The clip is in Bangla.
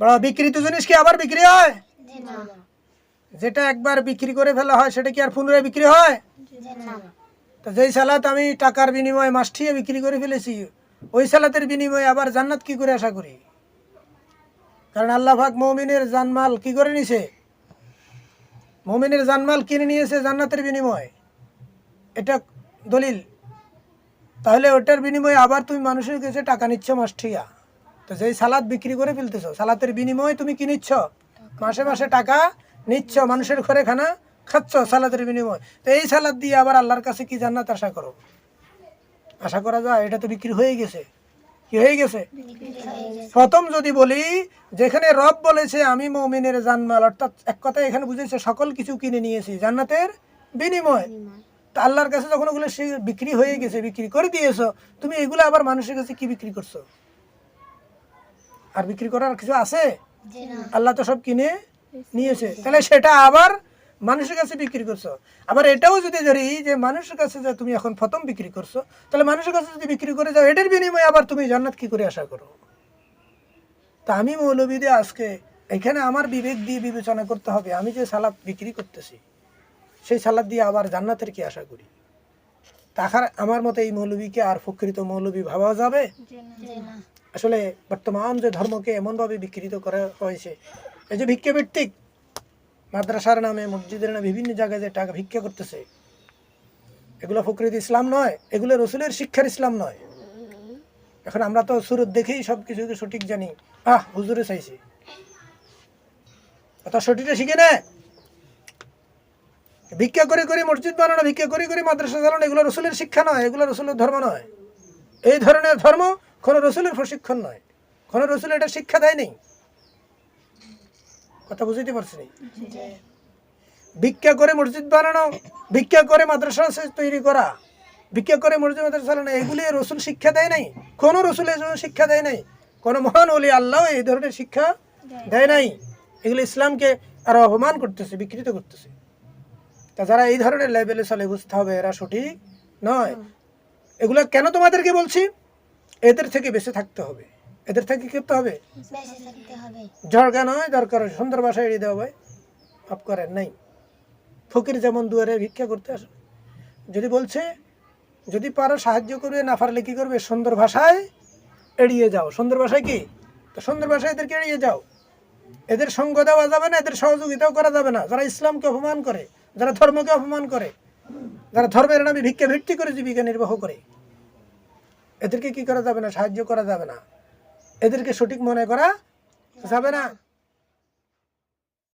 বড় বিক্রিত জিনিস কি আবার বিক্রি হয়? যেটা একবার বিক্রি করে ফেলা হয় সেটা কি আর পুনরায় বিক্রি হয়? তো যেই সালাত আমি টাকার বিনিময়ে মাসঠিয়ে বিক্রি করে ফেলেছি, ওই সালাতের বিনিময়ে আবার জান্নাত কি করে আশা করি? কারণ আল্লাহ পাক মুমিনের জানমাল কি করে নিছে? মুমিনের জানমাল কিনে নিয়েছে জান্নাতের বিনিময়ে, এটা দলিল। তাহলে ওটার বিনিময়ে আবার তুমি মানুষের কাছে টাকা নিচ্ছ মাসঠিয়া। তো যেই সালাদ বিক্রি করে ফেলতেছো, সালাতের বিনিময়ে তুমি কি নিচ্ছ? মাসে মাসে টাকা নিচ্ছ, মানুষের ঘরে খানা খাচ্ছ সালাতের বিনিময়ে। তো এই সালাদ দিয়ে আবার আল্লাহর কাছে কি জান্নাত আশা করো? আশা করা যায়? এটা তো বিক্রি হয়ে গেছে। কি হয়ে গেছে? প্রথম যদি বলি, যেখানে রব বলেছে আমি মুমিনের জানমাল, অর্থাৎ এক কথায় এখানে বুঝেছে সকল কিছু কিনে নিয়েছি জান্নাতের বিনিময়। তো আল্লাহর কাছে যখন ওগুলো বিক্রি হয়ে গেছে, বিক্রি করে দিয়েছো, তুমি এগুলো আবার মানুষের কাছে কি বিক্রি করছো? আর বিক্রি করার কিছু আছে? আল্লাহ তো সব কিনে নিয়েছে, তাহলে সেটা আবার মানুষের কাছে বিক্রি করছো। আবার এটাও যদি ধরি যে মানুষের কাছে যে তুমি এখন প্রথম বিক্রি করছো, তাহলে মানুষের কাছে যদি বিক্রি করে যাও, এটার বিনিময়ে আবার তুমি জান্নাত কি করে আশা করো? তা আমি মৌলবীদে আজকে এখানে আমার বিবেক দিয়ে বিবেচনা করতে হবে, আমি যে সালাদ বিক্রি করতেছি সেই সালাদ দিয়ে আবার জান্নাতের কি আশা করি? তাহার আমার মতে এই মৌলবীকে আর প্রকৃত মৌলবী ভাবা যাবে? আসলে বর্তমান যে ধর্মকে এমনভাবে বিকৃত করা হয়েছে, এই যে ভিক্ষাবৃত্তিক মাদ্রাসার নামে, মসজিদের নামে বিভিন্ন জায়গায় যে টাকা ভিক্ষা করতেছে, এগুলো প্রকৃত ইসলাম নয়, এগুলো রসুলের শিক্ষার ইসলাম নয়। এখন আমরা তো সুরত দেখেই সব কিছু সঠিক জানি, হুজুরে চাইছি, অত সঠিকটা শিখে না। ভিক্ষা করে করে মসজিদ বানানো, ভিক্ষা করে করে মাদ্রাসা চালানো, এগুলো রসুলের শিক্ষা নয়, এগুলো রসুলের ধর্ম নয়। এই ধরনের ধর্ম কোনো রসুলের প্রশিক্ষণ নয়, কোনো রসুল এটা শিক্ষা দেয়নি। কথা বুঝতে পারছি না? ভিক্ষা করে মসজিদ বানানো, ভিক্ষা করে মাদ্রাসা তৈরি করা, ভিক্ষা করে মসজিদ মাদ্রাসা চালানো, এগুলি রসুল শিক্ষা দেয় নাই। কোনো রসুল এই শিক্ষা দেয় নাই, কোনো মহান ওলি আল্লাহ এই ধরনের শিক্ষা দেয় নাই। এগুলো ইসলামকে আরো অপমান করতেছে, বিকৃত করতেছে। তা যারা এই ধরনের লেভেলে চলে, বুঝতে হবে এরা সঠিক নয়। এগুলো কেন তোমাদেরকে বলছি? এদের থেকে বেঁচে থাকতে হবে, এদের থেকে কি করতে হবে? ঝড়কা নয়, দরকার সুন্দর ভাষায় এড়িয়ে দেওয়া হয়, মাফ করেন নাই। ফকির যেমন দুয়ারে ভিক্ষা করতে আসে, যদি বলছে যদি পারো সাহায্য করবে, না পারলে কি করবে? সুন্দর ভাষায় এড়িয়ে যাও। সুন্দর ভাষায় কি? তো সুন্দর ভাষায় এদেরকে এড়িয়ে যাও। এদের সঙ্গ দেওয়া যাবে না, এদের সহযোগিতাও করা যাবে না। যারা ইসলামকে অপমান করে, যারা ধর্মকে অপমান করে, যারা ধর্মের নামে ভিক্ষা ভিত্তি করে জীবিকা নির্বাহ করে, এদেরকে কি করা যাবে না? সাহায্য করা যাবে না, এদেরকে সঠিক মনে করা যাবে না।